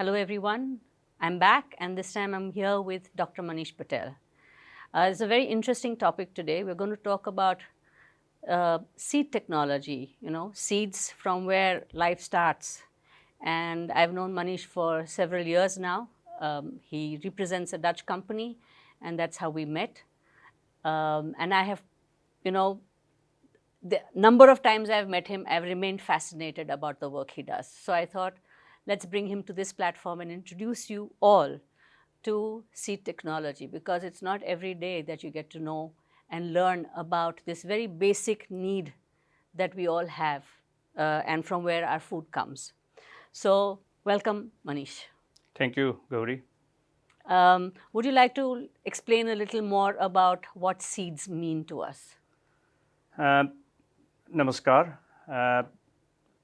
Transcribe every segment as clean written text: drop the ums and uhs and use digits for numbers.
Hello everyone, I'm back and this time I'm here with Dr. Manish Patel. It's a very interesting topic today. We're going to talk about seed technology, seeds from where life starts. And I've known Manish for several years now. He represents a Dutch company and that's how we met. And I have, the number of times I've met him, I've remained fascinated about the work he does. So I thought, let's bring him to this platform and introduce you all to seed technology, because it's not every day that you get to know and learn about this very basic need that we all have and from where our food comes. So welcome, Manish. Thank you, Gauri. Would you like to explain a little more about what seeds mean to us? Namaskar.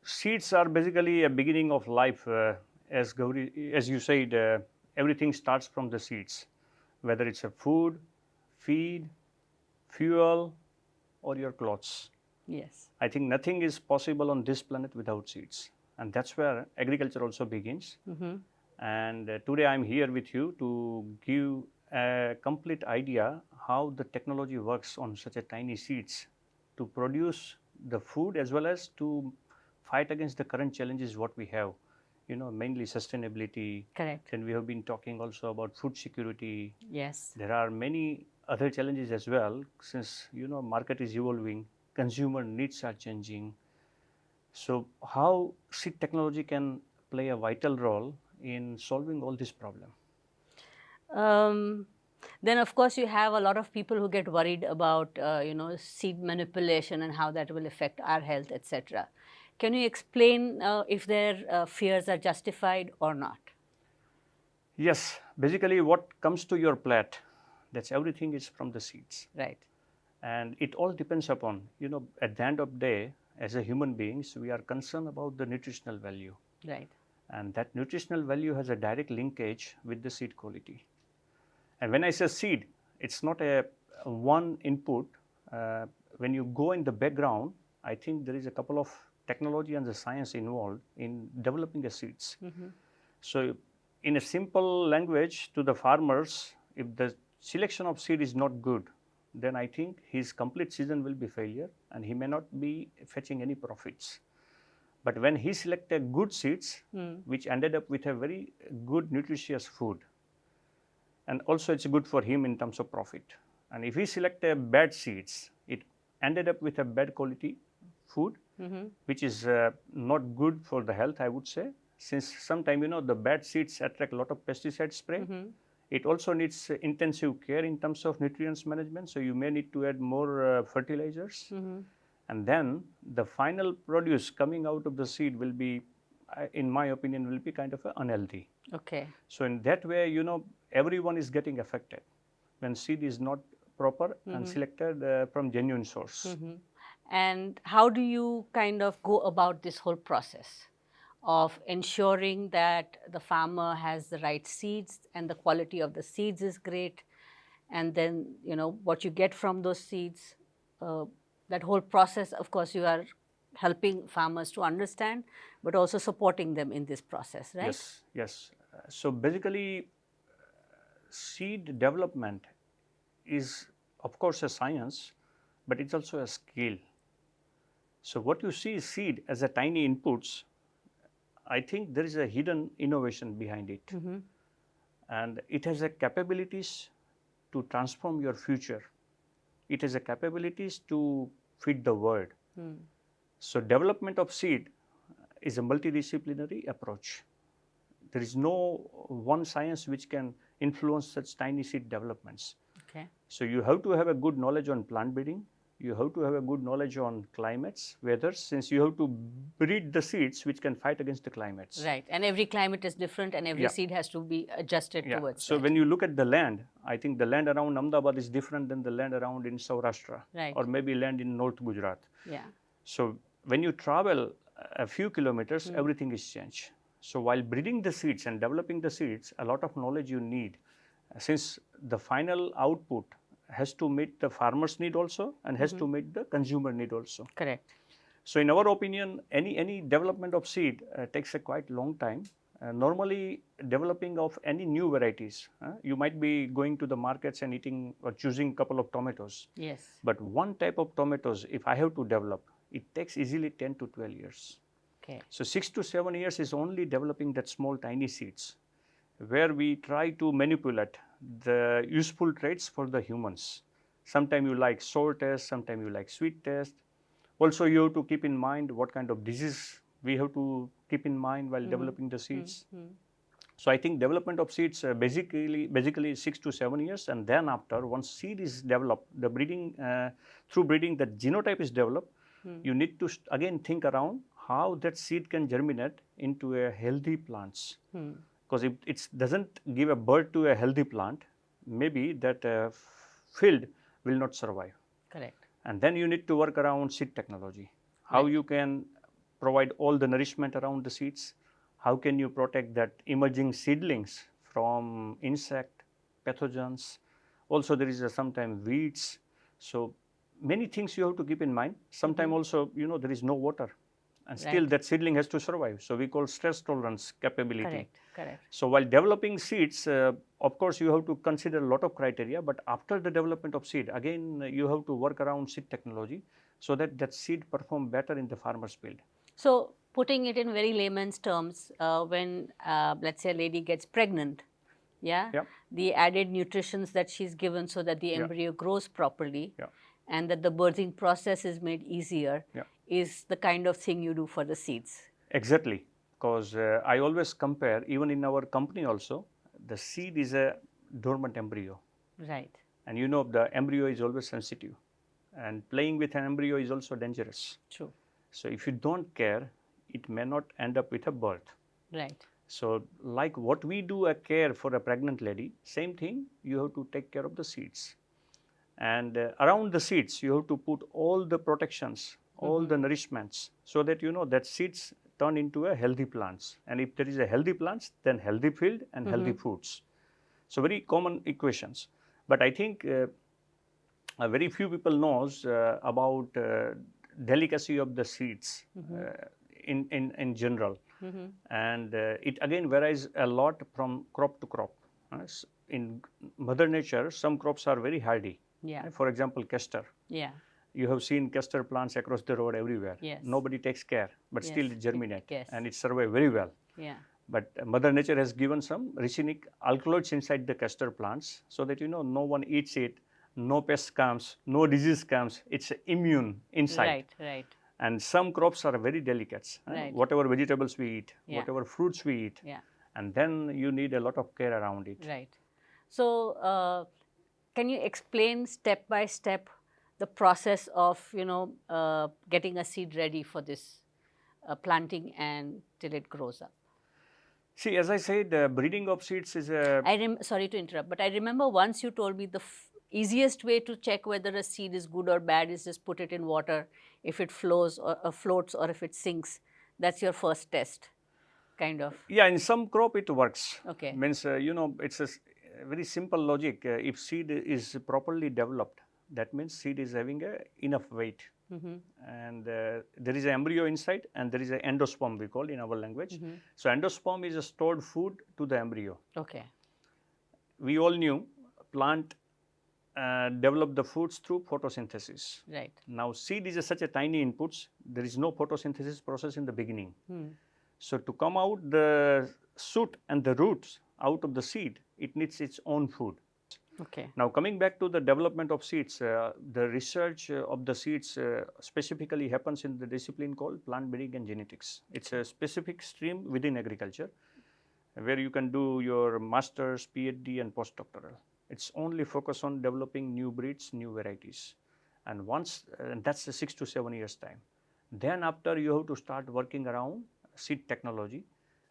Seeds are basically a beginning of life. As Gauri, as you said, everything starts from the seeds, whether it's a food, feed, fuel, or your clothes. Yes. I think nothing is possible on this planet without seeds, and that's where agriculture also begins. And today I'm here with you to give a complete idea how the technology works on such a tiny seeds to produce the food as well as to fight against the current challenges what we have, mainly sustainability. Correct. Then we have been talking also about food security. Yes. There are many other challenges as well, since market is evolving, consumer needs are changing. So how seed technology can play a vital role in solving all this problem? Then of course you have a lot of people who get worried about seed manipulation and how that will affect our health, etc. Can you explain if their fears are justified or not? Yes, basically what comes to your plate, that's everything is from the seeds. Right. And it all depends upon, at the end of the day, as a human beings, we are concerned about the nutritional value. Right. And that nutritional value has a direct linkage with the seed quality. And when I say seed, it's not a one input. When you go in the background, I think there is a couple of technology and the science involved in developing the seeds. So in a simple language to the farmers, if the selection of seed is not good, then I think his complete season will be failure and he may not be fetching any profits. But when he selected good seeds, which ended up with a very good nutritious food, and also it's good for him in terms of profit. And if he selected bad seeds, it ended up with a bad quality food, which is not good for the health, I would say, since sometimes the bad seeds attract a lot of pesticide spray. It also needs intensive care in terms of nutrients management, so you may need to add more fertilizers. And then the final produce coming out of the seed will be, in my opinion, will be kind of unhealthy. Okay. So in that way, everyone is getting affected when seed is not proper and selected from genuine source. And how do you kind of go about this whole process of ensuring that the farmer has the right seeds and the quality of the seeds is great, and then what you get from those seeds, that whole process, of course you are helping farmers to understand but also supporting them in this process, right? Yes. So basically seed development is of course a science, but it's also a skill. So what you see is seed as a tiny inputs. I think there is a hidden innovation behind it. And it has a capabilities to transform your future. It has a capabilities to feed the world. So development of seed is a multidisciplinary approach. There is no one science which can influence such tiny seed developments. Okay. So you have to have a good knowledge on plant breeding. You have to have a good knowledge on climates, weather, since you have to breed the seeds which can fight against the climates. Right, and every climate is different and every seed has to be adjusted towards So that. when you look at the land, I think the land around Ahmedabad is different than the land around in Saurashtra, right, or maybe land in North Gujarat. Yeah. So when you travel a few kilometers, everything is changed. So while breeding the seeds and developing the seeds, a lot of knowledge you need, since the final output has to meet the farmer's need also and has to meet the consumer need also. Correct. So in our opinion, any development of seed takes a quite long time, normally developing of any new varieties, you might be going to the markets and eating or choosing a couple of tomatoes. Yes. But one type of tomatoes, if I have to develop, it takes easily 10 to 12 years. Okay. So 6 to 7 years is only developing that small tiny seeds, where we try to manipulate the useful traits for the humans. Sometimes you like sour taste, sometimes you like sweet taste. Also, you have to keep in mind what kind of disease we have to keep in mind while developing the seeds. So I think development of seeds basically 6 to 7 years, and then after once seed is developed, the breeding through breeding that genotype is developed, you need to again think around how that seed can germinate into a healthy plants. Because if it doesn't give a birth to a healthy plant, maybe that field will not survive. Correct. And then you need to work around seed technology. How you can provide all the nourishment around the seeds. How can you protect that emerging seedlings from insect, pathogens. Also there is sometimes weeds. So many things you have to keep in mind. Sometimes also, there is no water. And still that seedling has to survive. So we call stress tolerance capability. Correct. Correct. So while developing seeds, of course you have to consider a lot of criteria, but after the development of seed, again you have to work around seed technology so that that seed perform better in the farmer's field. So putting it in very layman's terms, when let's say a lady gets pregnant, the added nutritions that she's given so that the embryo grows properly and that the birthing process is made easier is the kind of thing you do for the seeds. Exactly, because I always compare, even in our company also, the seed is a dormant embryo. Right. And the embryo is always sensitive, and playing with an embryo is also dangerous. True. So if you don't care, it may not end up with a birth. Right. So like what we do a care for a pregnant lady, same thing, you have to take care of the seeds. And around the seeds, you have to put all the protections, all the nourishments, so that that seeds turn into a healthy plants. And if there is a healthy plants, then healthy field and healthy fruits. So very common equations. But I think very few people knows about delicacy of the seeds in general. And it again varies a lot from crop to crop. In Mother Nature, some crops are very hardy. For example, castor. You have seen castor plants across the road everywhere. Nobody takes care, but still it germinates and it survives very well. But Mother Nature has given some racinic alkaloids inside the castor plants so that no one eats it, no pest comes, no disease comes. It's immune inside. Right. And some crops are very delicate. Whatever vegetables we eat, whatever fruits we eat, and then you need a lot of care around it. Right. So can you explain step by step the process of getting a seed ready for this planting and till it grows up? See, as I said, breeding of seeds is a... Sorry to interrupt, but I remember once you told me the easiest way to check whether a seed is good or bad is just put it in water. If it floats or if it sinks, that's your first test, kind of. Yeah, in some crop it works. Okay. Means, it's a very simple logic. If seed is properly developed, that means seed is having enough weight. And there is an embryo inside and there is an endosperm, we call in our language. So endosperm is a stored food to the embryo. Okay. We all knew plant develop the foods through photosynthesis. Right. Now seed is such a tiny inputs, there is no photosynthesis process in the beginning. So to come out the shoot and the roots out of the seed, it needs its own food. Okay. Now coming back to the development of seeds, the research of the seeds specifically happens in the discipline called plant breeding and genetics. It's a specific stream within agriculture where you can do your master's, PhD and postdoctoral. It's only focused on developing new breeds, new varieties. And that's the 6 to 7 years time. Then after you have to start working around seed technology,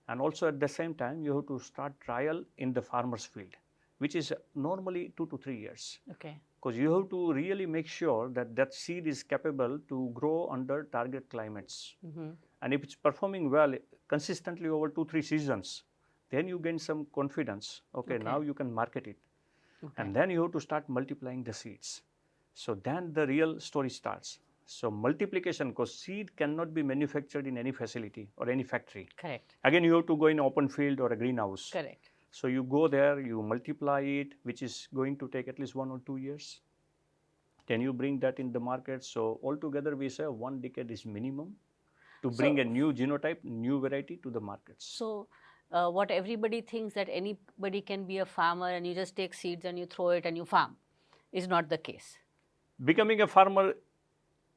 and also at the same time you have to start trial in the farmer's field, which is normally 2 to 3 years. Okay. Because you have to really make sure that that seed is capable to grow under target climates. And if it's performing well consistently over 2-3 seasons, then you gain some confidence. Okay, now you can market it. And then you have to start multiplying the seeds. So then the real story starts. So multiplication, because seed cannot be manufactured in any facility or any factory. Correct. Again, you have to go in open field or a greenhouse. Correct. So you go there, you multiply it, which is going to take at least 1 or 2 years. Then you bring that in the market. So altogether, we say 1 decade is minimum to bring a new genotype, new variety to the markets. So what everybody thinks that anybody can be a farmer and you just take seeds and you throw it and you farm is not the case. Becoming a farmer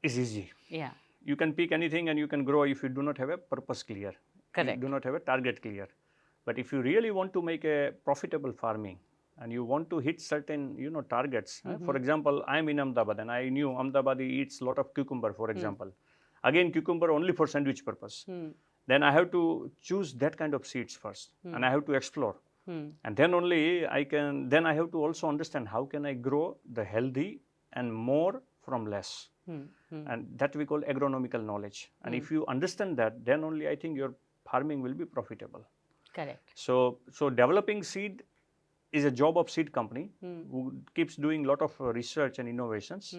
is easy. Yeah. You can pick anything and you can grow if you do not have a purpose clear. Correct. You do not have a target clear. But if you really want to make a profitable farming and you want to hit certain targets, for example, I am in Ahmedabad and I knew Ahmedabad eats a lot of cucumber, for example. Again, cucumber only for sandwich purpose. Then I have to choose that kind of seeds first and I have to explore. And then only then I have to also understand how can I grow the healthy and more from less. And that we call agronomical knowledge. And if you understand that, then only I think your farming will be profitable. Correct. So developing seed is a job of seed company who keeps doing a lot of research and innovations.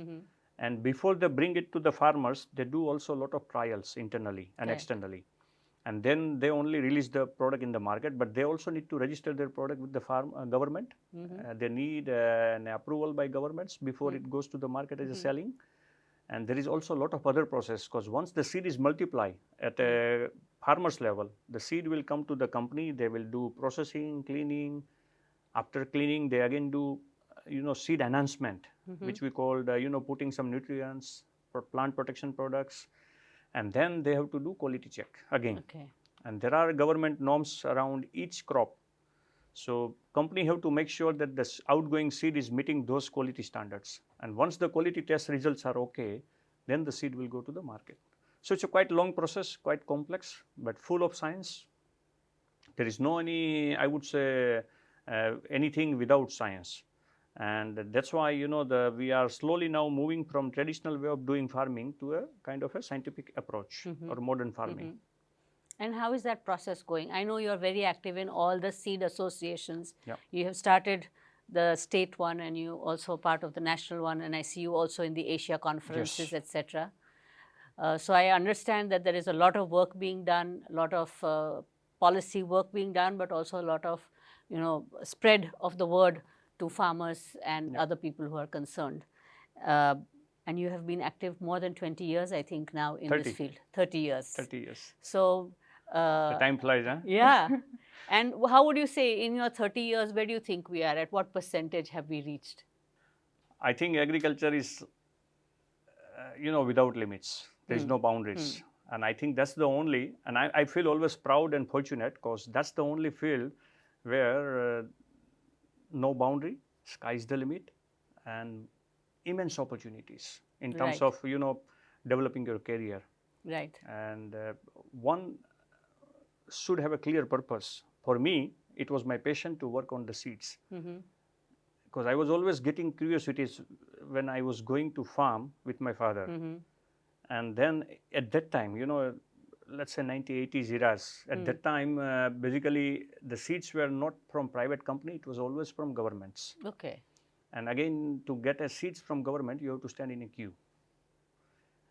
And before they bring it to the farmers, they do also a lot of trials internally and externally. And then they only release the product in the market, but they also need to register their product with the government. They need an approval by governments before it goes to the market as a selling. And there is also a lot of other process, because once the seed is multiplied at a farmer's level, the seed will come to the company, they will do processing, cleaning. After cleaning, they again do seed enhancement, which we call putting some nutrients for plant protection products. And then they have to do quality check again. Okay. And there are government norms around each crop. So company have to make sure that this outgoing seed is meeting those quality standards. And once the quality test results are okay, then the seed will go to the market. So it's a quite long process, quite complex, but full of science. There is no I would say, anything without science. And that's why we are slowly now moving from traditional way of doing farming to a kind of a scientific approach or modern farming. And how is that process going? I know you're very active in all the seed associations. Yeah. You have started the state one and you also part of the national one, and I see you also in the Asia conferences, Yes. etc. So I understand that there is a lot of work being done, a lot of policy work being done, but also a lot of spread of the word to farmers and other people who are concerned. And you have been active more than 20 years, I think, now in 30. this field. 30 years. 30 years. So The time flies, huh? yeah. And how would you say in your 30 years, where do you think we are? At what percentage have we reached? I think agriculture is, without limits. There is no boundaries. And I think that's the only, and I feel always proud and fortunate because that's the only field where no boundary, sky is the limit, and immense opportunities in terms of, developing your career. Right. And one should have a clear purpose. For me, it was my passion to work on the seeds. Because I was always getting curiosities when I was going to farm with my father. And then at that time, let's say 1980s eras, at that time, basically the seeds were not from private company, it was always from governments. Okay. And again, to get a seeds from government, you have to stand in a queue.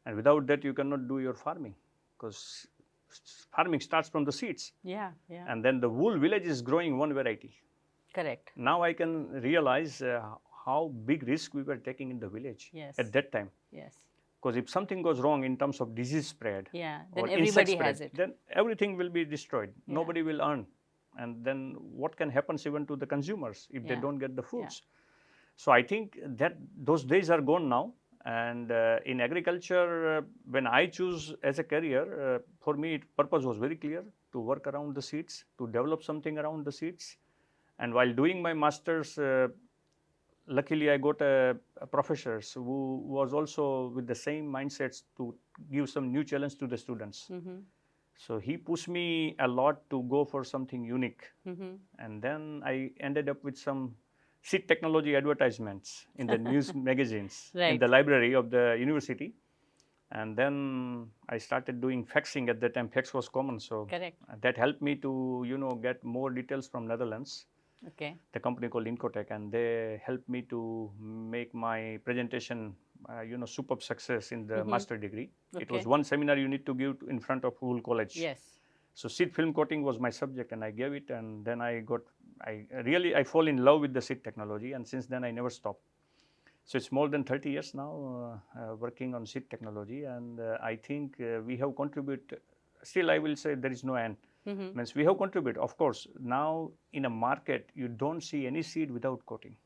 And without that, you cannot do your farming, because farming starts from the seeds. Yeah, yeah. And then the whole village is growing one variety. Correct. Now I can realize how big risk we were taking in the village at that time. Yes. Because if something goes wrong in terms of disease spread, then or everybody insect has spread, it. then everything will be destroyed. Nobody will earn. And then what can happen even to the consumers if they don't get the foods? So I think that those days are gone now. And in agriculture, when I choose as a career, for me, purpose was very clear: to work around the seeds, to develop something around the seeds. And while doing my master's, luckily I got a professor who was also with the same mindsets to give some new challenge to the students. So he pushed me a lot to go for something unique. And then I ended up with some seed technology advertisements in the news magazines in the library of the university. And then I started doing faxing. At that time, fax was common. So that helped me to, get more details from Netherlands. Okay. The company called Incotec, and they helped me to make my presentation superb success in the Mm-hmm. master degree. It was Okay. one seminar you need to give in front of whole college. Yes. So seed film coating was my subject, and I gave it, and then I fall in love with the seed technology, and since then I never stopped. So it's more than 30 years now working on seed technology, and I think we have contributed. Still, I will say there is no end. Mm-hmm. Means we have contributed. Of course, now in a market you don't see any seed without coating.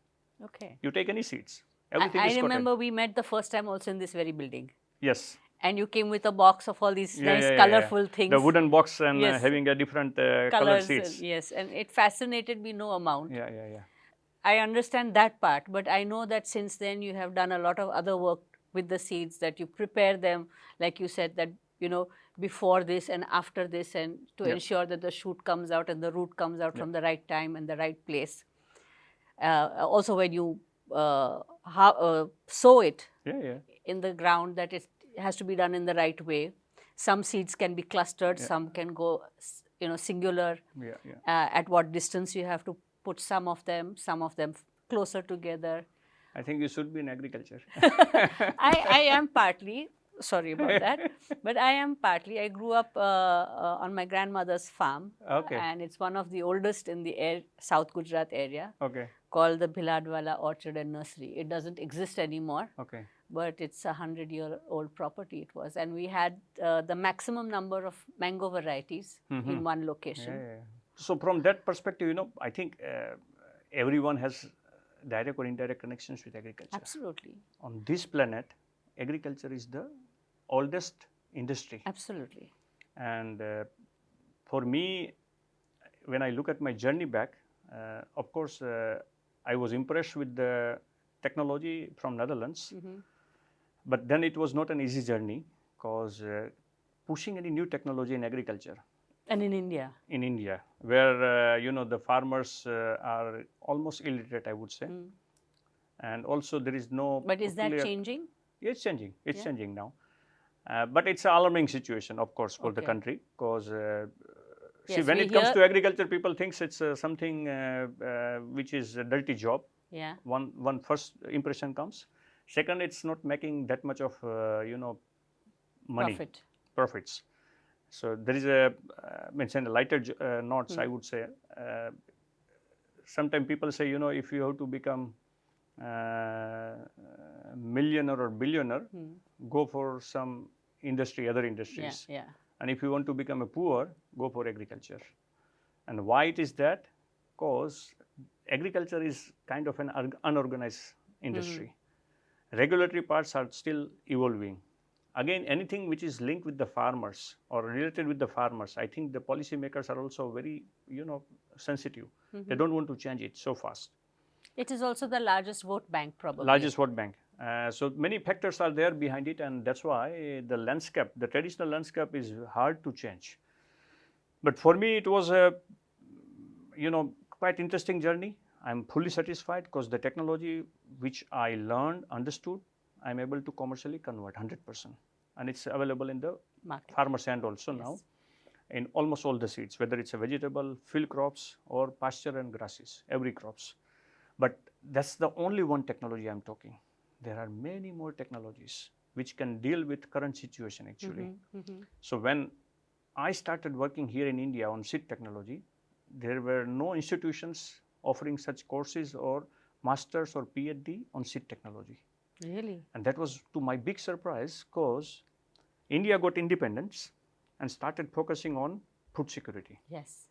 Okay. You take any seeds, everything I is coated. remember we met the first time also in this very building. Yes. And you came with a box of all these Yeah, nice yeah, yeah, colorful yeah. things. The wooden box and Yes. having a different colored Colors. seeds. Yes. And it fascinated me no amount. Yeah, yeah, yeah. I understand that part, but I know that since then you have done a lot of other work with the seeds, that you prepare them, like you said, that, before this and after this, and to Yeah. ensure that the shoot comes out and the root comes out Yeah. from the right time and the right place. Also, when you sow it Yeah, yeah. in the ground, that it has to be done in the right way. Some seeds can be clustered, Yeah. some can go, singular. Yeah, yeah. At what distance you have to put some of them closer together. I think you should be in agriculture. I am partly, sorry about that, but I am partly. I grew up on my grandmother's farm. Okay. And it's one of the oldest in the South Gujarat area, Okay. called the Bhiladwala Orchard and Nursery. It doesn't exist anymore, Okay. but it's a 100-year-old property it was. And we had the maximum number of mango varieties in one location. Yeah, yeah. So from that perspective, I think everyone has direct or indirect connections with agriculture. Absolutely. On this planet, agriculture is the oldest industry. Absolutely. And for me, when I look at my journey back, of course, I was impressed with the technology from Netherlands. But then it was not an easy journey, because pushing any new technology in agriculture. And in India. In India, where the farmers are almost illiterate, I would say, and also there is no. But is that changing? It's changing. It's changing now, but it's an alarming situation, of course, for the Okay. country, because see, Yes, when we it comes hear- to agriculture, people think it's something which is a dirty job. Yeah. One first impression comes. Second, it's not making that much of money. Profits. So there is a mentioned lighter notes, I would say. Sometimes people say, if you have to become millionaire or billionaire, go for some industry, other industries. Yeah, yeah. And if you want to become a poor, go for agriculture. And why it is that? Because agriculture is kind of an unorganized industry. Regulatory parts are still evolving. Again, anything which is linked with the farmers or related with the farmers, I think the policymakers are also very, sensitive. They don't want to change it so fast. It is also the largest vote bank, probably. Largest vote bank. So many factors are there behind it, and that's why the landscape, the traditional landscape, is hard to change. But for me, it was a, quite interesting journey. I'm fully satisfied, because the technology which I learned, understood, I'm able to commercially convert 100%. And it's available in the market. Farmer's hand also now, in almost all the seeds, whether it's a vegetable, field crops, or pasture and grasses, every crops. But that's the only one technology I'm talking. There are many more technologies which can deal with current situation actually. So when I started working here in India on seed technology, there were no institutions offering such courses or masters or PhD on seed technology. Really? And that was to my big surprise, because India got independence and started focusing on food security. Yes.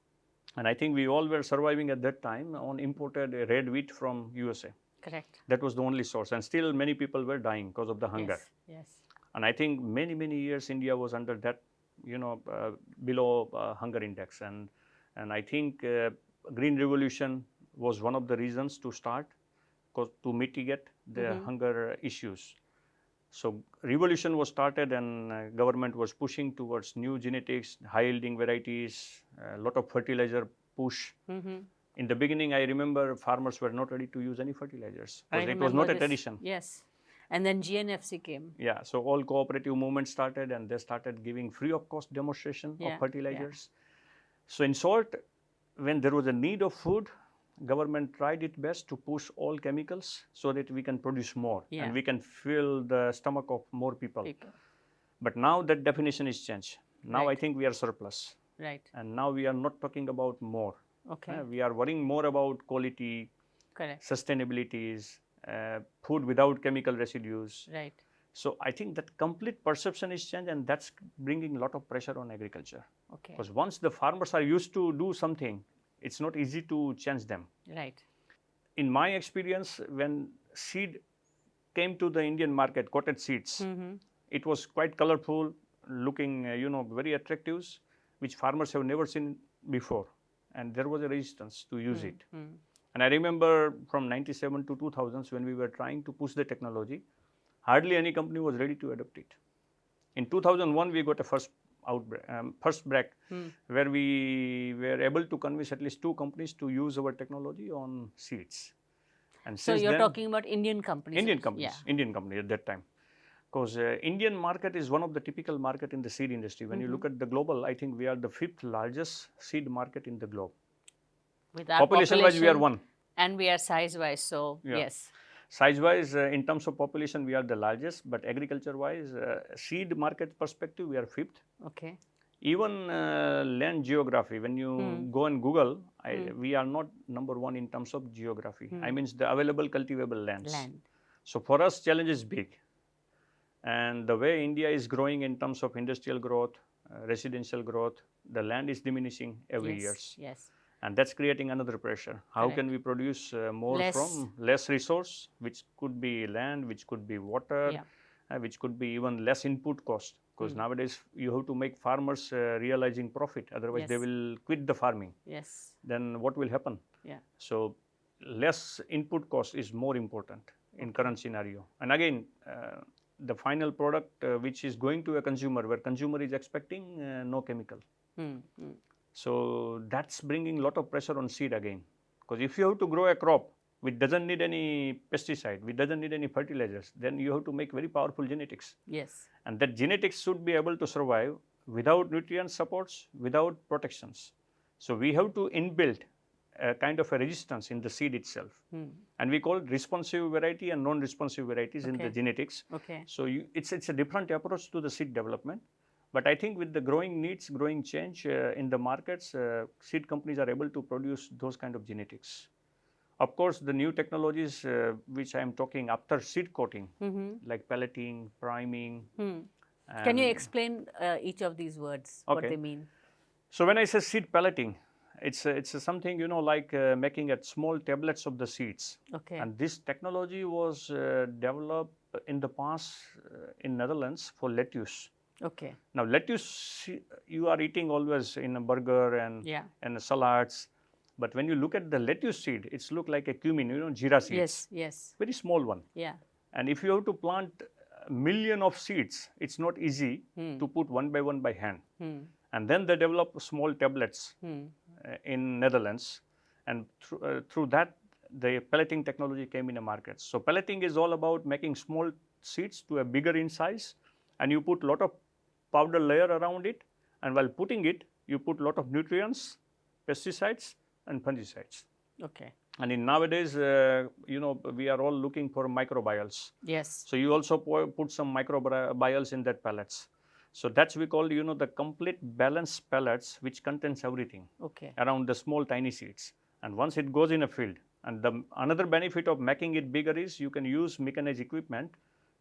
And I think we all were surviving at that time on imported red wheat from USA. Correct. That was the only source, and still many people were dying because of the hunger. Yes. And I think many years India was under that, below hunger index. And I think Green Revolution was one of the reasons to start, to mitigate the hunger issues. So revolution was started, and government was pushing towards new genetics, high yielding varieties, a lot of fertilizer push. In the beginning, I remember farmers were not ready to use any fertilizers, because it was not a tradition. Yes. And then GNFC came. Yeah, so all cooperative movements started, and they started giving free of cost demonstration of fertilizers. So in short, when there was a need of food, government tried its best to push all chemicals so that we can produce more and we can fill the stomach of more people. But now that definition is changed. Now I think we are surplus. Right. And now we are not talking about more. Okay. We are worrying more about quality, correct, sustainabilities, food without chemical residues. right. So I think that complete perception is changed, and that's bringing a lot of pressure on agriculture. Okay. Because once the farmers are used to do something, it's not easy to change them. Right. In my experience, when seed came to the Indian market, coated seeds, it was quite colorful, looking, very attractive, which farmers have never seen before. And there was a resistance to use it. And I remember from 97 to 2000s, when we were trying to push the technology, hardly any company was ready to adopt it. In 2001, we got a first break, where we were able to convince at least 2 companies to use our technology on seeds. And so you're talking about Indian companies? Indian companies, Indian companies at that time. Because Indian market is one of the typical market in the seed industry. When you look at the global, I think we are the 5th largest seed market in the globe. With our population-wise, we are 1. And we are size-wise, so yes. Size-wise, in terms of population, we are the largest, but agriculture-wise, seed market perspective, we are 5th. Okay. Even land geography, when you go and Google, we are not number 1 in terms of geography. I mean the available cultivable lands. So for us, challenge is big. And the way India is growing in terms of industrial growth, residential growth, the land is diminishing every year. Yes. And that's creating another pressure. How can we produce more from less resource, which could be land, which could be water, which could be even less input cost. Because nowadays you have to make farmers realizing profit, otherwise they will quit the farming. Yes. Then what will happen? Yeah. So less input cost is more important in current scenario. And again, the final product which is going to a consumer, where consumer is expecting no chemical. So that's bringing a lot of pressure on seed again. Because if you have to grow a crop which doesn't need any pesticide, which doesn't need any fertilizers, then you have to make very powerful genetics. Yes. And that genetics should be able to survive without nutrient supports, without protections. So we have to inbuild a kind of a resistance in the seed itself. And we call it responsive variety and non-responsive varieties in the genetics. Okay. So it's a different approach to the seed development. But I think with the growing needs, growing change in the markets, seed companies are able to produce those kind of genetics. Of course, the new technologies which I am talking after seed coating, like pelleting, priming. Can you explain each of these words, what they mean? So when I say seed pelleting, it's something, like making at small tablets of the seeds. Okay. And this technology was developed in the past in Netherlands for lettuce. Okay. Now lettuce you are eating always in a burger and salads, but when you look at the lettuce seed, it's look like a cumin, jeera seeds. Yes, yes. Very small one. Yeah. And if you have to plant a million of seeds, it's not easy to put one by hand. And then they develop small tablets in Netherlands, and through that the pelleting technology came in the market. So pelleting is all about making small seeds to a bigger in size, and you put a lot of powder layer around it, and while putting it, you put a lot of nutrients, pesticides, and fungicides. Okay. And in nowadays, we are all looking for microbioles. Yes. So you also put some microbioles in that pellets. So that's we call, the complete balanced pellets, which contains everything around the small tiny seeds. And once it goes in a field, and another benefit of making it bigger is you can use mechanized equipment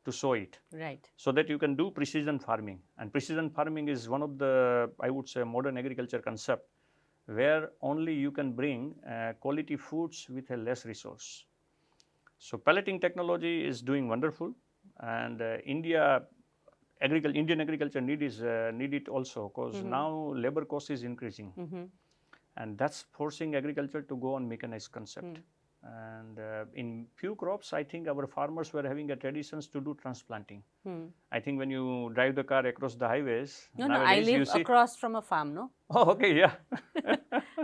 to sow it. Right. So that you can do precision farming. And precision farming is one of the, I would say, modern agriculture concept, where only you can bring quality foods with a less resource. So pelleting technology is doing wonderful, and Indian agriculture need it also, because now labor cost is increasing, and that's forcing agriculture to go on mechanized concept. And in few crops, I think our farmers were having a traditions to do transplanting. I think when you drive the car across the highways, no, I live across from a farm, no? Oh, okay, yeah.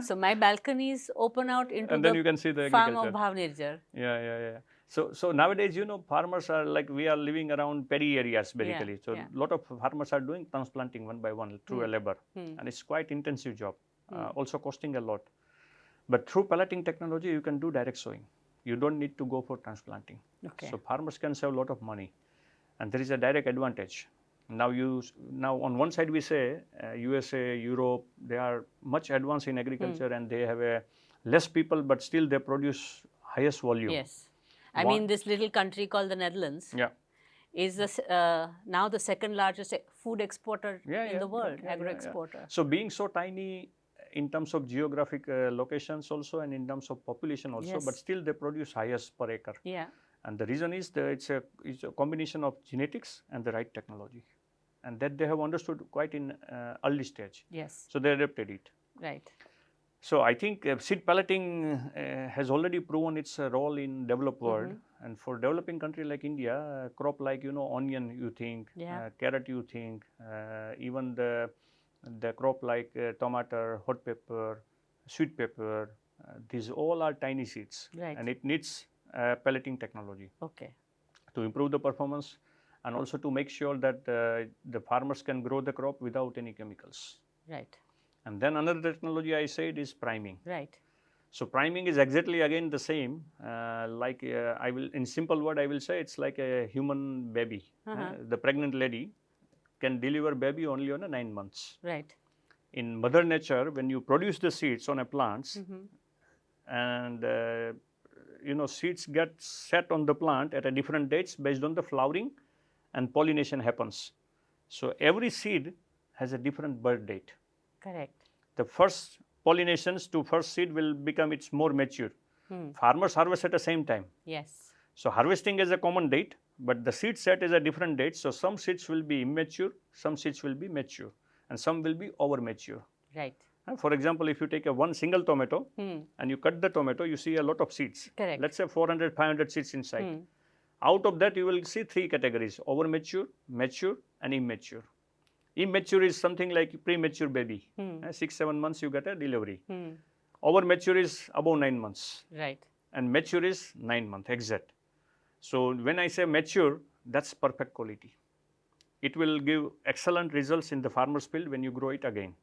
So my balconies open out into and then you can see the farm of Bhavnirjar. Yeah. So nowadays, farmers are like, we are living around paddy areas basically. So a lot of farmers are doing transplanting one by one through a labor, and it's quite intensive job, also costing a lot. But through pelleting technology, you can do direct sowing. You don't need to go for transplanting. Okay. So farmers can save a lot of money, and there is a direct advantage. Now on one side we say USA, Europe, they are much advanced in agriculture, and they have a less people, but still they produce highest volume. Yes. I mean, this little country called the Netherlands Yeah. is now the second largest food exporter in the world, agro-exporter. So being so tiny in terms of geographic locations also, and in terms of population also, Yes. but still they produce highest per acre. Yeah. And the reason is that it's a combination of genetics and the right technology, and that they have understood quite in early stage. Yes. So they adapted it. Right. So I think seed pelleting has already proven its role in developed world, and for developing country like India, crop like onion you think, carrot you think, even the crop like tomato, hot pepper, sweet pepper, these all are tiny seeds, Right. and it needs pelleting technology. Okay. To improve the performance, and also to make sure that the farmers can grow the crop without any chemicals. Right. And then another technology I said is priming. Right. So priming is exactly again the same. Like I will, in simple word, I will say it's like a human baby. The pregnant lady can deliver baby only on 9 months. Right. In Mother Nature, when you produce the seeds on a plants, and seeds get set on the plant at a different dates based on the flowering and pollination happens. So every seed has a different birth date. Correct. The first pollinations to first seed will become its more mature. Farmers harvest at the same time. Yes. So harvesting is a common date, but the seed set is a different date. So some seeds will be immature, some seeds will be mature, and some will be over mature. Right. For example, if you take one single tomato and you cut the tomato, you see a lot of seeds. Correct. Let's say 400, 500 seeds inside. Out of that, you will see 3 categories: over mature, mature, and immature. Immature is something like premature baby. 6-7 months you get a delivery. Over mature is above 9 months. Right. And mature is 9 months exact. So when I say mature, that's perfect quality. It will give excellent results in the farmer's field when you grow it again.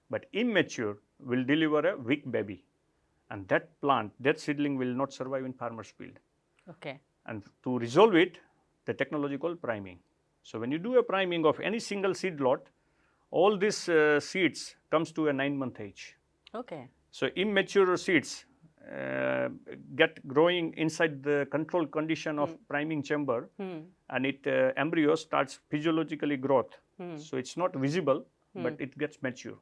But immature will deliver a weak baby, and that plant, that seedling will not survive in farmer's field. Okay. And to resolve it, the technology called priming. So when you do a priming of any single seed lot, all these seeds comes to a 9-month age. Okay. So immature seeds get growing inside the controlled condition of priming chamber, and it embryo starts physiologically growth. So it's not visible, but it gets mature.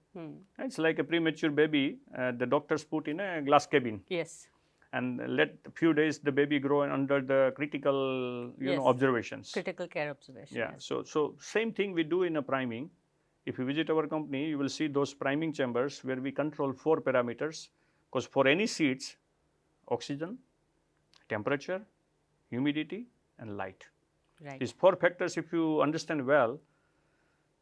It's like a premature baby. The doctors put in a glass cabin. Yes. And let a few days the baby grow under the critical observations. Critical care observations. Yeah. Yes. So same thing we do in a priming. If you visit our company, you will see those priming chambers where we control 4 parameters, because for any seeds, oxygen, temperature, humidity, and light. Right. These 4 factors, if you understand well,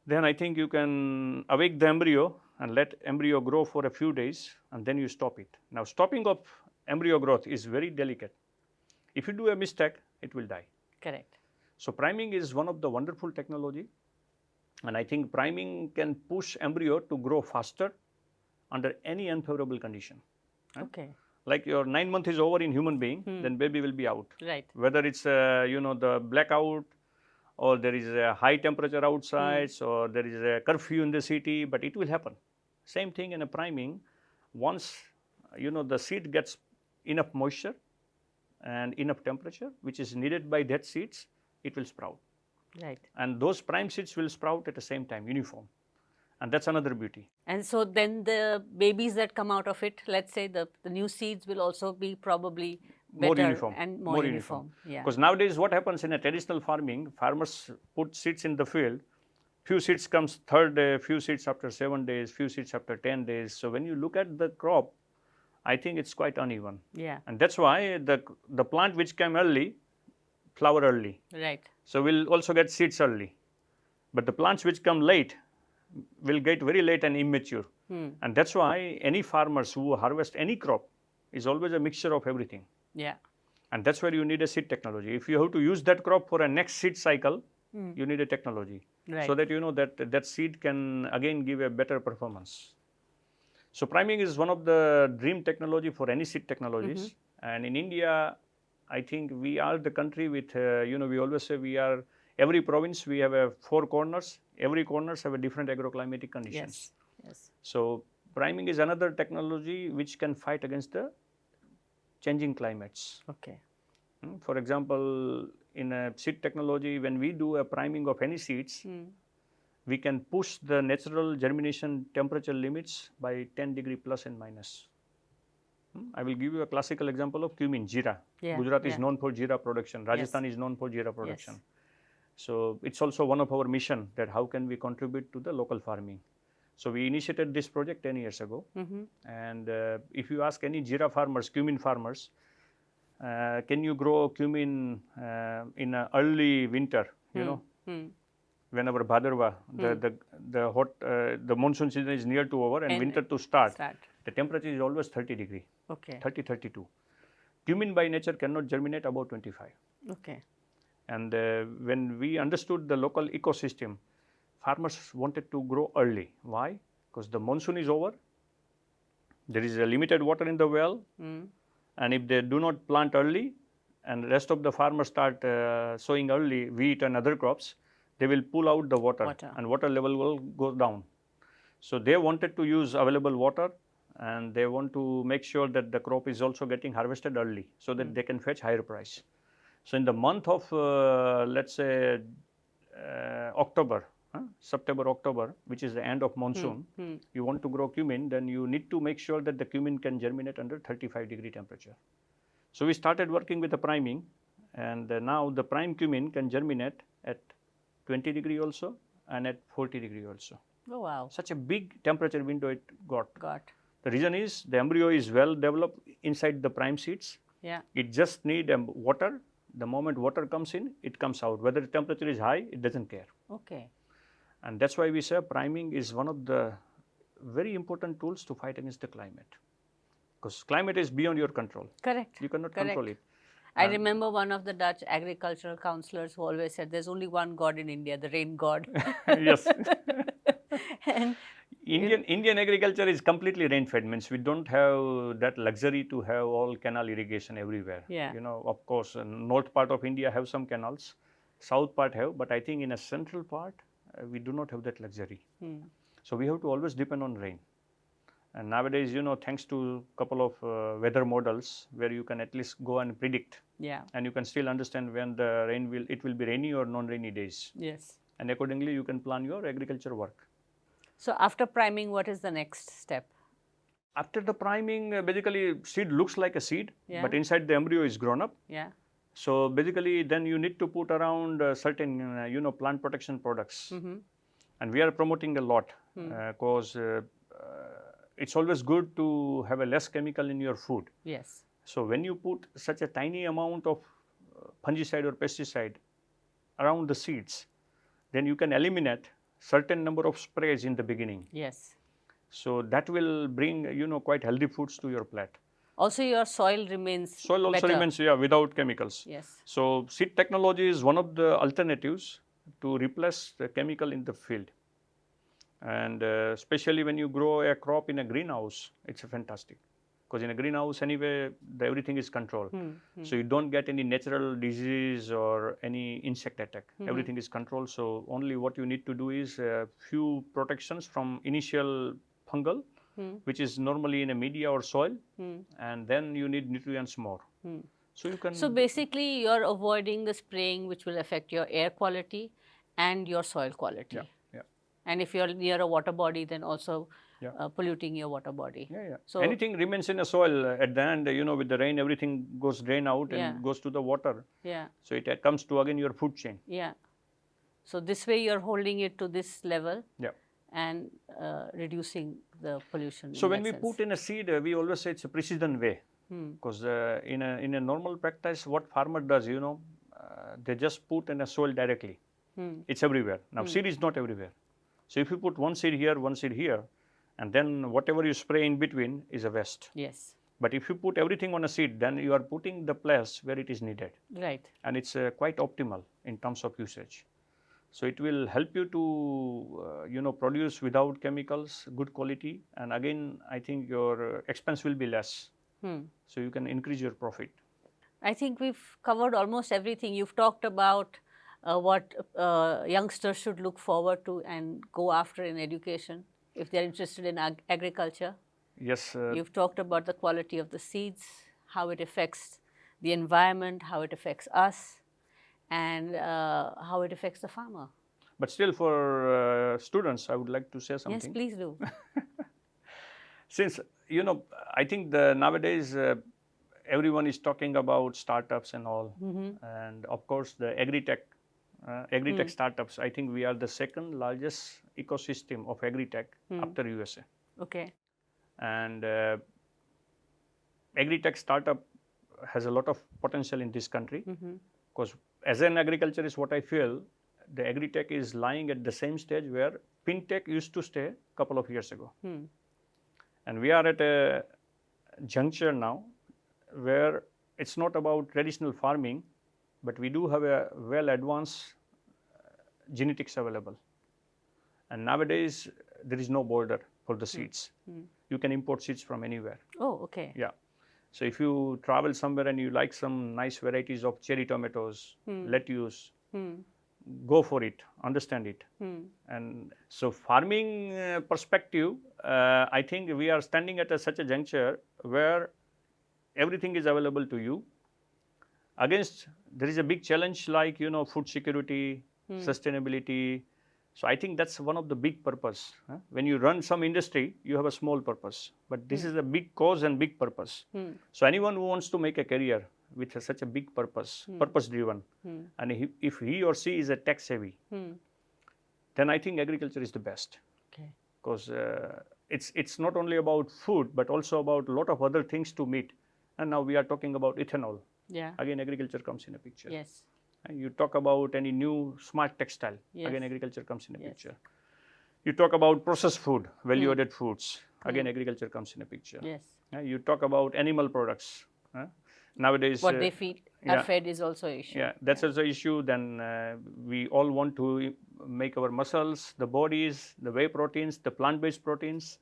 then I think you can awake the embryo and let embryo grow for a few days, and then you stop it. Now, stopping of embryo growth is very delicate. If you do a mistake, it will die. Correct. So priming is one of the wonderful technology, and I think priming can push embryo to grow faster under any unfavorable condition. Okay. Like your 9 month is over in human being, then baby will be out. Right. Whether it's the blackout, or there is a high temperature outside, or there is a curfew in the city, but it will happen. Same thing in a priming. Once the seed gets enough moisture and enough temperature, which is needed by that seeds, it will sprout. Right. And those prime seeds will sprout at the same time, uniform. And that's another beauty. And so then the babies that come out of it, let's say the new seeds will also be probably better More uniform. and more uniform. Yeah. Because nowadays what happens in a traditional farming, farmers put seeds in the field, few seeds comes 3rd day, few seeds after 7 days, few seeds after 10 days. So when you look at the crop, I think it's quite uneven. Yeah. And that's why the plant which came early, flower early. Right. So we'll also get seeds early. But the plants which come late will get very late and immature. And that's why any farmers who harvest any crop is always a mixture of everything. Yeah. And that's where you need a seed technology. If you have to use that crop for a next seed cycle, you need a technology. Right. So that that seed can again give a better performance. So priming is one of the dream technology for any seed technologies. And in India, I think we are the country with, we always say we are, every province we have 4 corners. Every corners have a different agroclimatic conditions. Yes. So priming is another technology which can fight against the changing climates. Okay. For example, in a seed technology, when we do a priming of any seeds, we can push the natural germination temperature limits by 10 degree plus and minus. I will give you a classical example of cumin, jeera. Gujarat is known for jeera production. Rajasthan is known for jeera production. Yes. So it's also one of our mission that how can we contribute to the local farming. So we initiated this project 10 years ago. And if you ask any jeera farmers, cumin farmers, can you grow cumin in early winter, whenever Bhadrava, the hot, the monsoon season is near to over and winter to start, the temperature is always 30 degree, 30, 32. Cumin by nature cannot germinate above 25. Okay. And when we understood the local ecosystem, farmers wanted to grow early. Why? Because the monsoon is over, there is a limited water in the well, and if they do not plant early and rest of the farmers start sowing early wheat and other crops, they will pull out the water and water level will go down. So they wanted to use available water and they want to make sure that the crop is also getting harvested early so that they can fetch higher price. So in the month of let's say October, September, October, which is the end of monsoon, you want to grow cumin, then you need to make sure that the cumin can germinate under 35 degree temperature. So we started working with the priming, and now the prime cumin can germinate at 20 degree also and at 40 degree also. Oh wow! Such a big temperature window it got. The reason is the embryo is well developed inside the prime seeds. Yeah. It just need water. The moment water comes in, it comes out. Whether the temperature is high, it doesn't care. Okay. And that's why we say priming is one of the very important tools to fight against the climate. Because climate is beyond your control. Correct. You cannot control it. I remember one of the Dutch agricultural counselors who always said, there's only one god in India, the rain god. Yes. And Indian agriculture is completely rain-fed, means we don't have that luxury to have all canal irrigation everywhere. Yeah. Of course, north part of India have some canals, south part have, but I think in a central part, we do not have that luxury. So we have to always depend on rain. And nowadays, thanks to a couple of weather models where you can at least go and predict. Yeah. And you can still understand when the it will be rainy or non-rainy days. Yes. And accordingly, you can plan your agriculture work. So after priming, what is the next step? After the priming, basically seed looks like a seed, Yeah. but inside the embryo is grown up. Yeah. So basically, then you need to put around certain, plant protection products. And we are promoting a lot because it's always good to have a less chemical in your food. Yes. So when you put such a tiny amount of fungicide or pesticide around the seeds, then you can eliminate certain number of sprays in the beginning. Yes. So that will bring, quite healthy foods to your plate. Also, your soil remains Soil also better. remains, without chemicals. Yes. So seed technology is one of the alternatives to replace the chemical in the field. And especially when you grow a crop in a greenhouse, it's fantastic. Because in a greenhouse, anyway, everything is controlled. So you don't get any natural disease or any insect attack. Everything is controlled. So only what you need to do is a few protections from initial fungal, which is normally in a media or soil, and then you need nutrients more. So you can. So basically, you're avoiding the spraying, which will affect your air quality and your soil quality. Yeah. And if you're near a water body, then also polluting your water body. Yeah. So anything remains in a soil at the end, with the rain, everything goes drain out and goes to the water. Yeah. So it comes to again your food chain. Yeah. So this way you're holding it to this level. Yeah. And reducing the pollution. So when we put in a seed, we always say it's a precision way. Because in a normal practice, what farmer does, they just put in a soil directly. It's everywhere. Now seed is not everywhere. So if you put one seed here, and then whatever you spray in between is a waste. Yes. But if you put everything on a seed, then you are putting the place where it is needed. Right. And it's quite optimal in terms of usage. So it will help you to produce without chemicals, good quality, and again I think your expense will be less. So you can increase your profit. I think we've covered almost everything. You've talked about what youngsters should look forward to and go after in education if they're interested in agriculture. Yes. You've talked about the quality of the seeds, how it affects the environment, how it affects us, and how it affects the farmer. But still, for students, I would like to say something. Yes, please do. Since I think nowadays everyone is talking about startups and all, and of course the agri-tech startups. I think we are the second largest ecosystem of agri-tech after USA. Okay. And agri-tech startup has a lot of potential in this country, because as an agriculturist, what I feel, the agri-tech is lying at the same stage where fintech used to stay a couple of years ago. And we are at a juncture now where it's not about traditional farming, but we do have a well advanced genetics available. And nowadays there is no border for the seeds. You can import seeds from anywhere. Oh, okay. Yeah. So if you travel somewhere and you like some nice varieties of cherry tomatoes, lettuce, go for it, understand it. And so farming perspective, I think we are standing at such a juncture where everything is available to you. Against, there is a big challenge like, food security, sustainability. So I think that's one of the big purpose. When you run some industry, you have a small purpose, but this is a big cause and big purpose. So anyone who wants to make a career with such a big purpose, purpose-driven, and if he or she is a tech-savvy, then I think agriculture is the best. Okay. Because it's not only about food, but also about a lot of other things to meet. And now we are talking about ethanol. Yeah. Again, agriculture comes in a picture. Yes. And you talk about any new smart textile. Yes. Again, agriculture comes in a picture. You talk about processed food, value-added foods. Again, agriculture comes in a picture. Yes. You talk about animal products. Nowadays, what they feed are fed is also an issue. Yeah, that's also an issue. Then we all want to make our muscles, the bodies, the whey proteins, the plant-based proteins.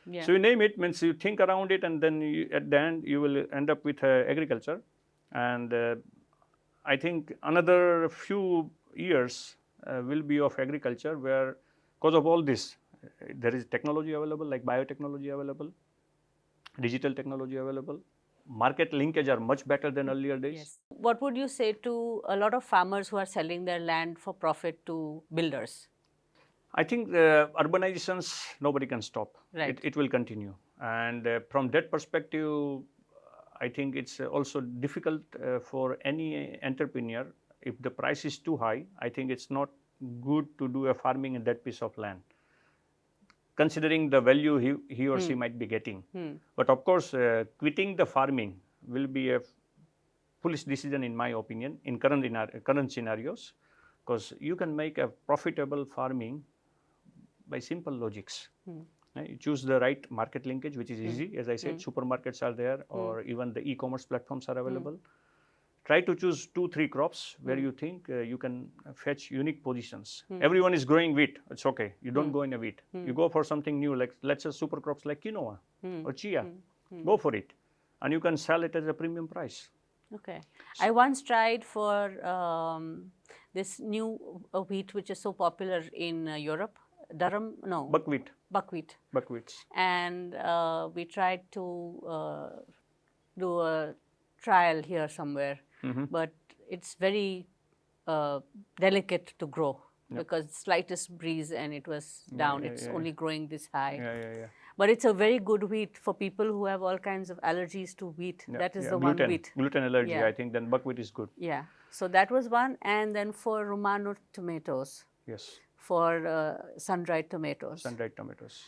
Yeah. So you name it, means you think around it, and then at the end you will end up with agriculture. And I think another few years will be of agriculture where, because of all this, there is technology available, like biotechnology available, digital technology available. Market linkage are much better than earlier days. Yes. What would you say to a lot of farmers who are selling their land for profit to builders? I think urbanizations, nobody can stop. Right. It will continue. And from that perspective, I think it's also difficult for any entrepreneur. If the price is too high, I think it's not good to do a farming in that piece of land, considering the value he or she might be getting. But of course, quitting the farming will be a foolish decision in my opinion in current scenarios, because you can make a profitable farming by simple logics. You choose the right market linkage, which is easy. As I said, supermarkets are there, or even the e-commerce platforms are available. Try to choose 2-3 crops where you think you can fetch unique positions. Everyone is growing wheat. It's okay. You don't go in a wheat. You go for something new, like let's say super crops like quinoa or chia. Go for it. And you can sell it at a premium price. Okay. So I once tried for this new wheat which is so popular in Europe. Durum, no. Buckwheat. Buckwheat. Buckwheats. And we tried to do a trial here somewhere, but it's very delicate to grow because slightest breeze and it was down. It's only growing this high. But it's a very good wheat for people who have all kinds of allergies to wheat. That is the one wheat. Gluten allergy, I think then buckwheat is good. Yeah. So that was one. And then for Romano tomatoes. Yes. For sun-dried tomatoes. Sun-dried tomatoes.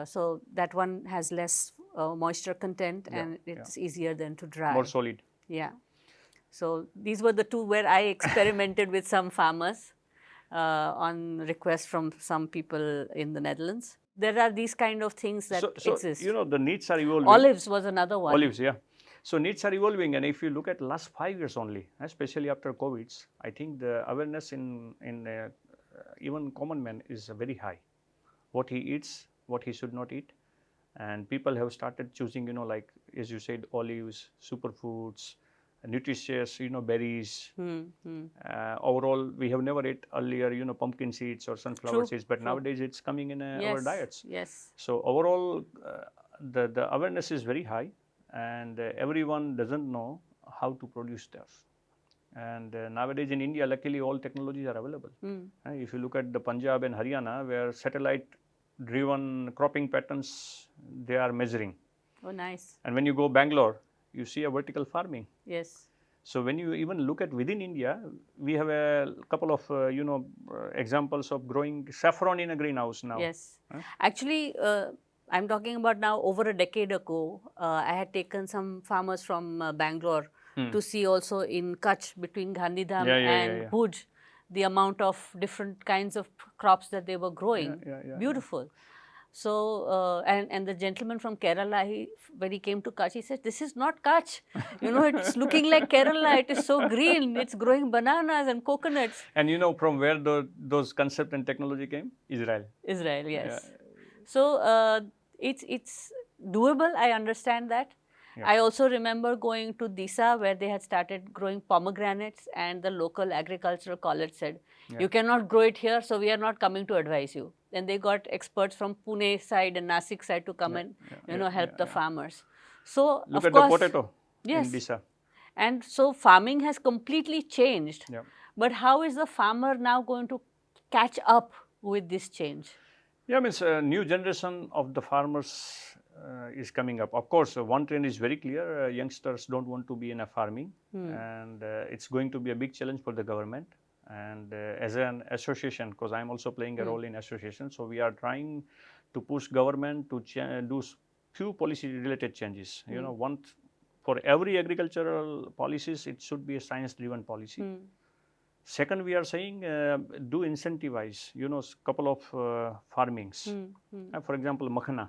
So that one has less moisture content and it's easier than to dry. More solid. Yeah. So these were the two where I experimented with some farmers on request from some people in the Netherlands. There are these kind of things that exist. You know, the needs are evolving. Olives was another one. Olives, yeah. So needs are evolving, and if you look at last 5 years only, especially after COVID, I think the awareness in even common man is very high. What he eats, what he should not eat, and people have started choosing, like as you said, olives, superfoods, nutritious, berries. Overall, we have never ate earlier, pumpkin seeds or sunflower True, seeds, but true. nowadays it's coming in our Yes, diets. yes. So overall, the awareness is very high, and everyone doesn't know how to produce stuff. And nowadays in India, luckily all technologies are available. If you look at the Punjab and Haryana, where satellite-driven cropping patterns they are measuring. Oh, nice. And when you go Bangalore, you see a vertical farming. Yes. So when you even look at within India, we have a couple of examples of growing saffron in a greenhouse now. Yes. Actually, I'm talking about now over a decade ago, I had taken some farmers from Bangalore to see also in Kutch between Gandhidham and Bhuj the amount of different kinds of crops that they were growing. Beautiful. So, and the gentleman from Kerala, when he came to Kutch, he said, "This is not Kutch. It's looking like Kerala. It is so green. It's growing bananas and coconuts." And from where those concept and technology came? Israel. Israel, yes. So, it's doable. I understand that. I also remember going to Disa, where they had started growing pomegranates, and the local agricultural college said, "You cannot grow it here, so we are not coming to advise you." Then they got experts from Pune side and Nasik side to come and help the farmers. So look of at course, the potato in Disa. And so farming has completely changed. But how is the farmer now going to catch up with this change? Yeah, means a new generation of the farmers is coming up. Of course, one trend is very clear. Youngsters don't want to be in a farming, and it's going to be a big challenge for the government. And as an association, because I'm also playing a role in association, so we are trying to push government to do few policy-related changes. One for every agricultural policies, it should be a science-driven policy. Second, we are saying do incentivize, couple of farmings. For example, makhana.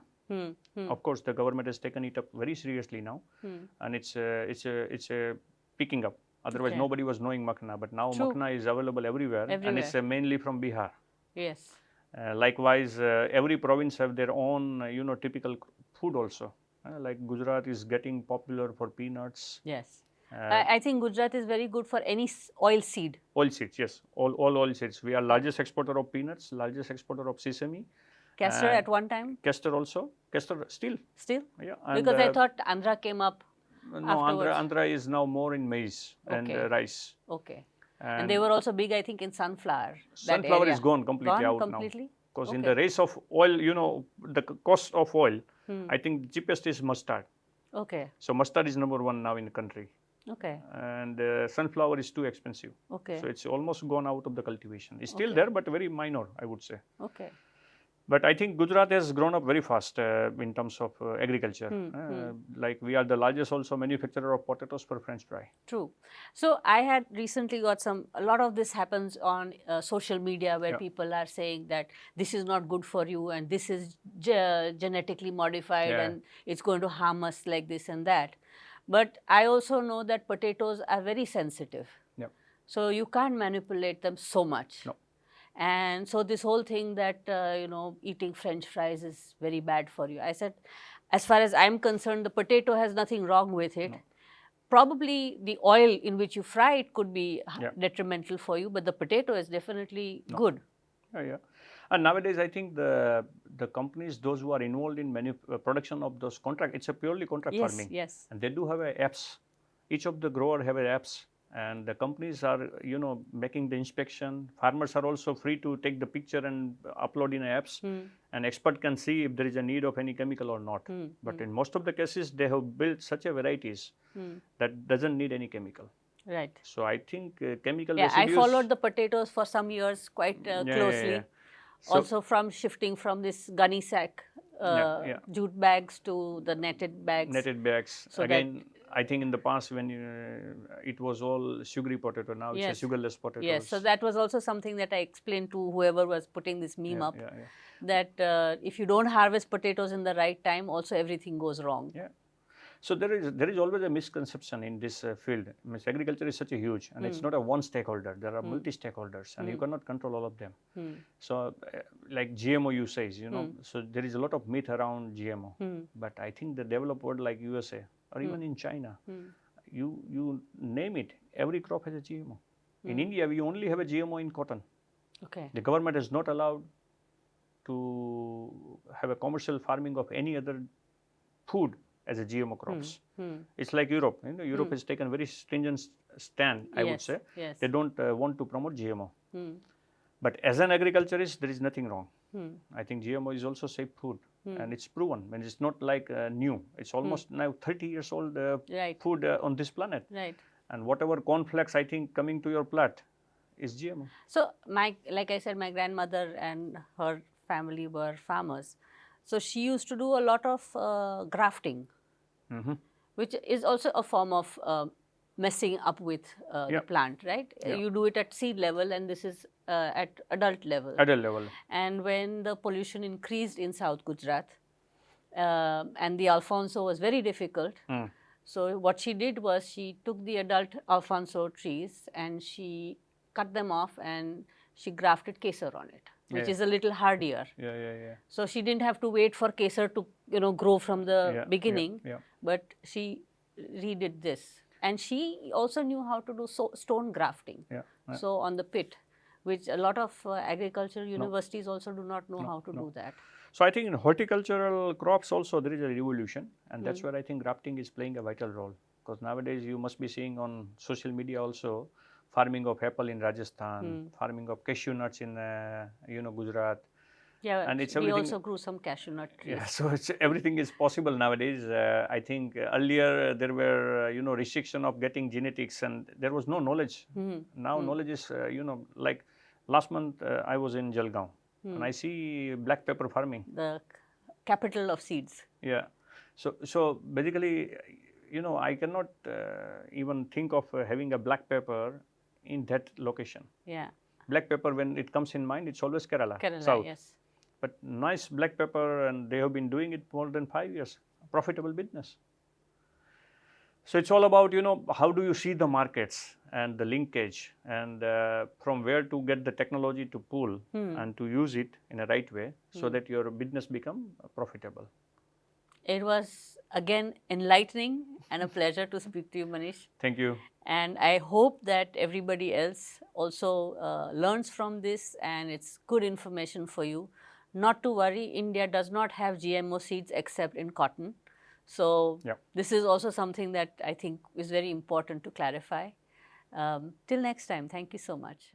Of course, the government has taken it up very seriously now, and it's picking up. Otherwise, nobody was knowing makhana, but now makhana is available everywhere. And it's mainly from Bihar. Yes. Likewise, every province have their own, typical food also. Like Gujarat is getting popular for peanuts. Yes. I think Gujarat is very good for any oil seed. Oil seeds, yes. All oil seeds. We are largest exporter of peanuts, largest exporter of sesame. Castor at one time? Castor also. Castor still. Still? Yeah. Because I thought Andhra came up No, Andhra is now more in maize and rice. Okay. And they were also big, I think, in sunflower. Sunflower is gone completely out now. Because in the race of oil, the cost of oil, I think the cheapest is mustard. Okay. So mustard is number one now in the country. Okay. And sunflower is too expensive. Okay. So it's almost gone out of the cultivation. It's still there, but very minor, I would say. Okay. But I think Gujarat has grown up very fast in terms of agriculture. Like we are the largest also manufacturer of potatoes for French fry. True. So I had recently got a lot of this happens on social media where people are saying that this is not good for you and this is genetically modified and it's going to harm us like this and that. But I also know that potatoes are very sensitive. So you can't manipulate them so much. And so this whole thing that, eating French fries is very bad for you. I said, as far as I'm concerned, the potato has nothing wrong with it. Probably the oil in which you fry it could be detrimental for you, but the potato is definitely good. And nowadays, I think the companies, those who are involved in production of those contract, it's a purely contract farming. Yes. And they do have apps. Each of the grower have apps. And the companies are, making the inspection. Farmers are also free to take the picture and upload in apps. And expert can see if there is a need of any chemical or not. But in most of the cases, they have built such a varieties that doesn't need any chemical. Right. So I think chemical residues. I followed the potatoes for some years quite closely. So also from shifting from this gunny sack jute bags to the netted bags. Netted bags. So again, I think in the past when it was all sugary potato, now it's a sugarless potato. Yes, so that was also something that I explained to whoever was putting this meme up, that if you don't harvest potatoes in the right time, also everything goes wrong. So there is always a misconception in this field. Means agriculture is such a huge, and it's not a one stakeholder. There are multi stakeholders, and you cannot control all of them. So like GMO, you says, so there is a lot of myth around GMO. But I think the developed world like USA or even in China, you name it, every crop has a GMO. In India, we only have a GMO in cotton. Okay. The government is not allowed to have a commercial farming of any other food as a GMO crops. It's like Europe. Europe has taken very stringent stand, I would say. Yes. They don't want to promote GMO. But as an agriculturist, there is nothing wrong. I think GMO is also safe food, and it's proven. And it's not like new. It's almost now 30 years old food on this planet. Right. And whatever cornflakes, I think, coming to your plate is GMO. So, like I said, my grandmother and her family were farmers. So, she used to do a lot of grafting, which is also a form of messing up with the plant, right? You do it at seed level, and this is at adult level. Adult level. And when the pollution increased in South Gujarat, and the Alfonso was very difficult, so what she did was she took the adult Alfonso trees and she cut them off and she grafted kesar on it, which is a little hardier. So she didn't have to wait for kesar to grow from the beginning, but she redid this. And she also knew how to do stone grafting. So on the pit, which a lot of agricultural universities also do not know how to do that. So I think in horticultural crops also there is a revolution, and that's where I think grafting is playing a vital role. Because nowadays you must be seeing on social media also farming of apple in Rajasthan, farming of cashew nuts in Gujarat. Yeah, and it's we also grew some cashew nut trees. Yeah, so everything is possible nowadays. I think earlier there were restriction of getting genetics, and there was no knowledge. Now knowledge is like last month I was in Jalgaon. And I see black pepper farming. The capital of seeds. Yeah. So basically, I cannot even think of having a black pepper in that location. Yeah. Black pepper, when it comes in mind, it's always Kerala, South. Yes. But nice black pepper, and they have been doing it more than 5 years. Profitable business. So it's all about, how do you see the markets and the linkage, and from where to get the technology to pull and to use it in a right way so that your business become profitable. It was again enlightening and a pleasure to speak to you, Manish. Thank you. And I hope that everybody else also learns from this, and it's good information for you. Not to worry, India does not have GMO seeds except in cotton. So this is also something that I think is very important to clarify. Till next time, thank you so much.